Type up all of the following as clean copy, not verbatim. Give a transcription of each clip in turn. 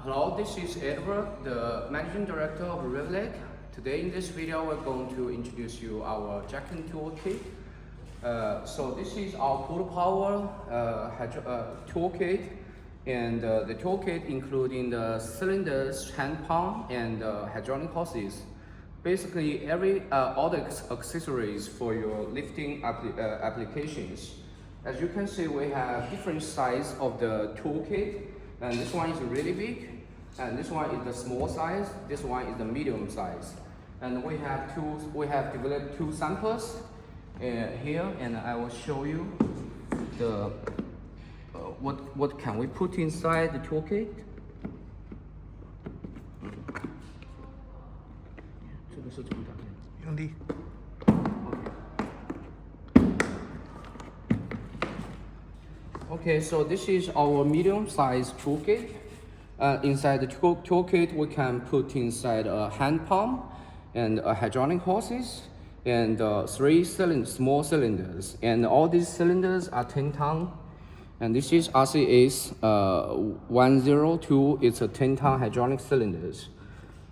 Hello, this is Edward, the Managing Director of Revlec. Today in this video, we're going to introduce you our jacking toolkit. So this is our Port Power toolkit, and the toolkit including the cylinders, hand pump, and hydraulic hoses. Basically, all the accessories for your lifting applications. As you can see, we have different size of the toolkit, and this one is really big, and this one is the small size, this one is the medium size. And we have developed two samples here, and I will show you the what can we put inside the toolkit. 这个是怎么打开？用力。 Okay, so this is our medium-sized toolkit. Inside the toolkit, we can put inside a hand pump and a hydraulic hoses and three small cylinders. And all these cylinders are 10-ton. And this is RCS 102. It's a 10-ton hydraulic cylinders.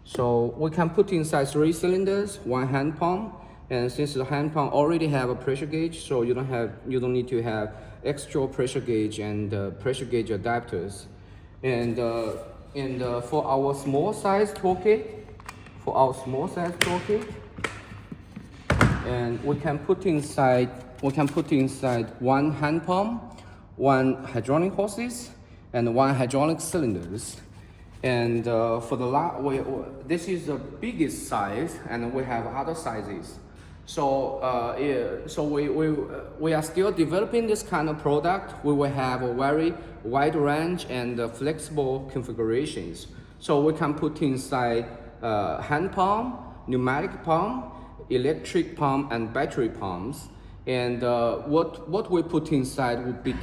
So we can put inside three cylinders, one hand pump. And since the hand pump already have a pressure gauge, so you don't need to have extra pressure gauge and pressure gauge adapters. And for our small size toolkit, and we can put inside one hand pump, one hydraulic hoses, and one hydraulic cylinders. And this is the biggest size, and we have other sizes. So we are still developing this kind of product. We will have a very wide range and flexible configurations. So we can put inside hand pump, pneumatic pump, electric pump, and battery pumps. And what we put inside would be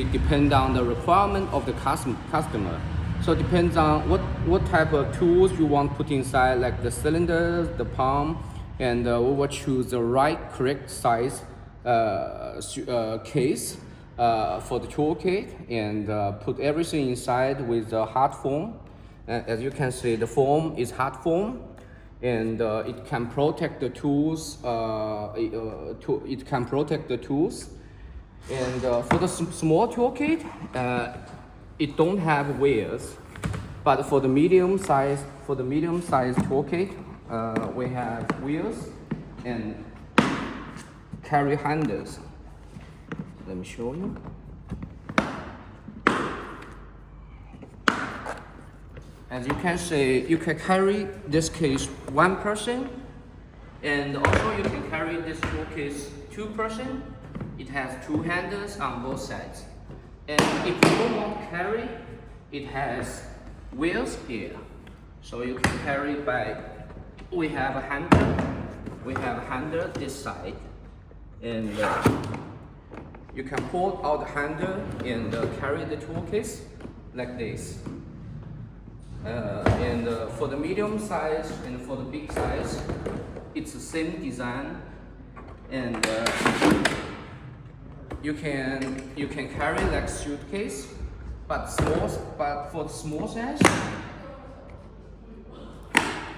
depend on the requirement of the customer. So it depends on what type of tools you want to put inside, like the cylinders, the pump. And we will choose the correct size case for the toolkit, and put everything inside with the hard foam. As you can see, the foam is hard foam, and it can protect the tools. It can protect the tools. And for the small toolkit, it don't have wheels, but for the medium size toolkit, we have wheels and carry handles. Let me show you. As you can see, you can carry this case one person, and also you can carry this toolcase two person. It has two handles on both sides. And if you don't want to carry, it has wheels here. So you can carry by. We have a handle this side, and you can pull out the handle and carry the toolkit like this. And for the medium size and for the big size, it's the same design, and you can carry like suitcase, but for the small size.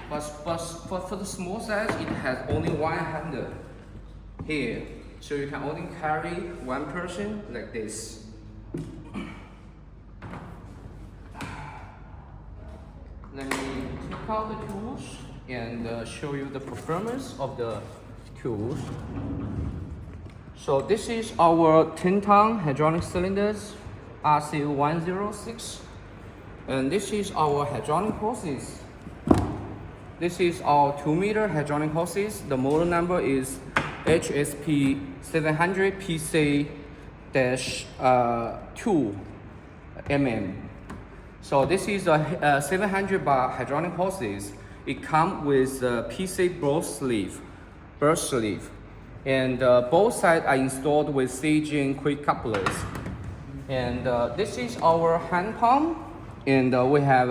But for the small size, it has only one handle here, so you can only carry one person like this. Let me take out the tools and show you the performance of the tools. So this is our 10-ton hydraulic cylinders, RC106, and this is our hydraulic hoses. This is our 2-meter hydraulic hoses. The model number is HSP 700 PC-2 mm. So this is a 700 bar hydraulic hoses. It comes with a PC burst sleeve, and both sides are installed with CGN quick couplers. And this is our hand pump, and we have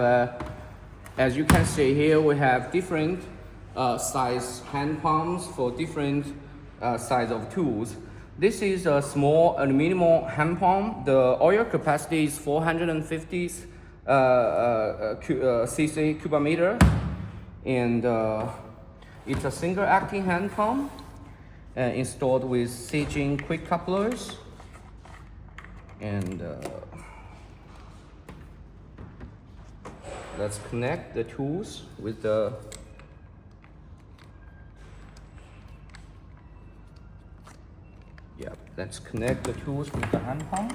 as you can see here, we have different size hand pumps for different size of tools. This is a small aluminum hand pump. The oil capacity is 450 cc cubometer, and it's a single acting hand pump installed with Seijin quick couplers, and let's connect the tools with the let's connect the tools with the hand pump.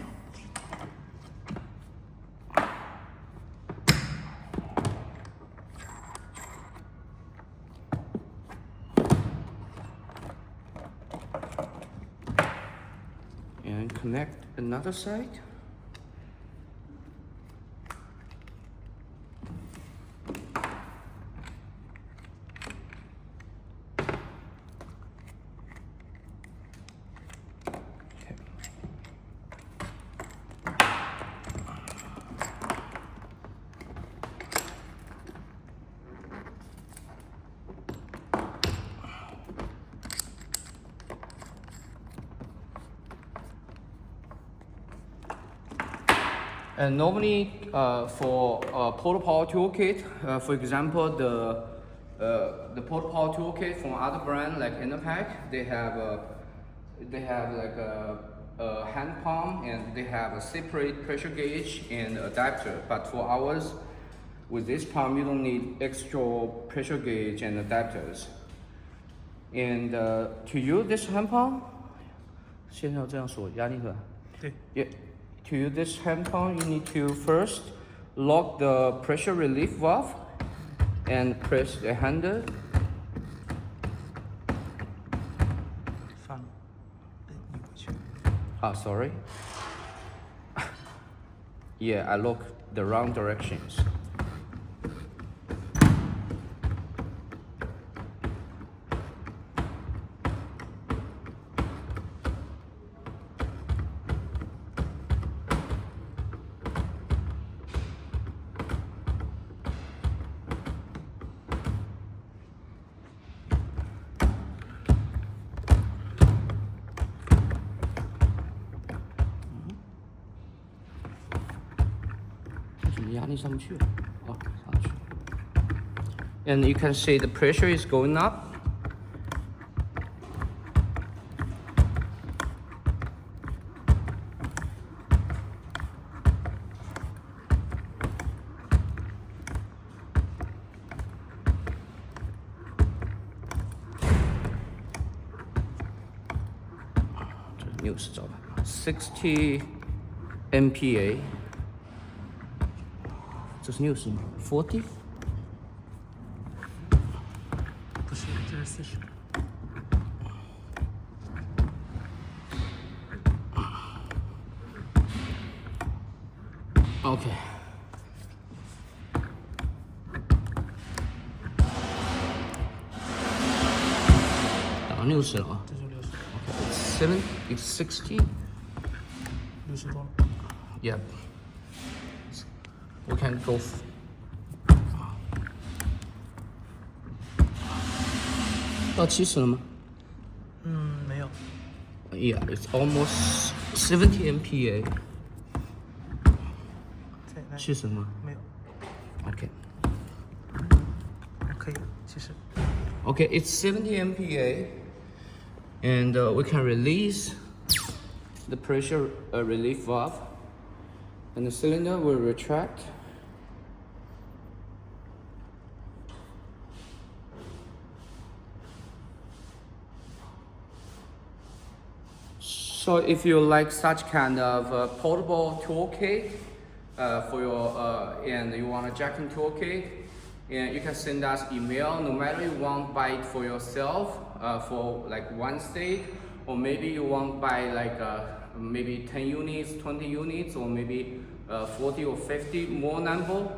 And connect another side. And normally for Portal Power toolkit, for example, the Portal Power toolkit from other brand like Enerpac, they have like a hand pump, and they have a separate pressure gauge and adapter. But for ours, with this pump, you don't need extra pressure gauge and adapters. And to use this hand pump, 现在要这样锁压力是吧？对。Yeah. To use this hand pump, you need to first lock the pressure relief valve and press the handle. Sorry. Yeah, I look the wrong directions. And you can see the pressure is going up. News 60 MPa. 这是60吗 ？40？ 不是，这是40。OK。打到60了啊。这就60。OK。It's 60. 60多了。Yep. We can go. About 70了吗？没有。Yeah, it's almost 70 MPa. 70吗？没有。OK. 可以，70。Okay, it's 70 MPa, and we can release the pressure relief valve, and the cylinder will retract. So if you like such kind of portable toolkit for your and you want a jacking toolkit, and you can send us email. No matter you want buy it for yourself for like one stick, or maybe you want buy like maybe 10 units, 20 units, or maybe 40 or 50 more number.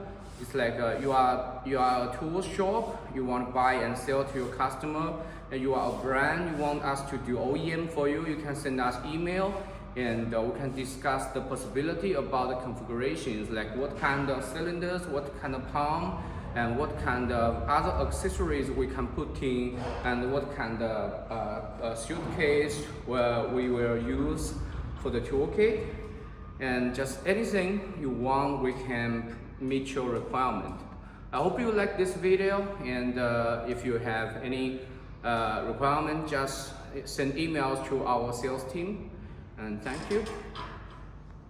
It's like you are a tool shop, you want to buy and sell to your customer, and you are a brand, you want us to do OEM for you, you can send us email, and we can discuss the possibility about the configurations, like what kind of cylinders, what kind of pump, and what kind of other accessories we can put in, and what kind of suitcase we will use for the toolkit. and just anything you want, we can meet your requirement. I hope you like this video, and if you have any requirement, just send emails to our sales team, and thank you.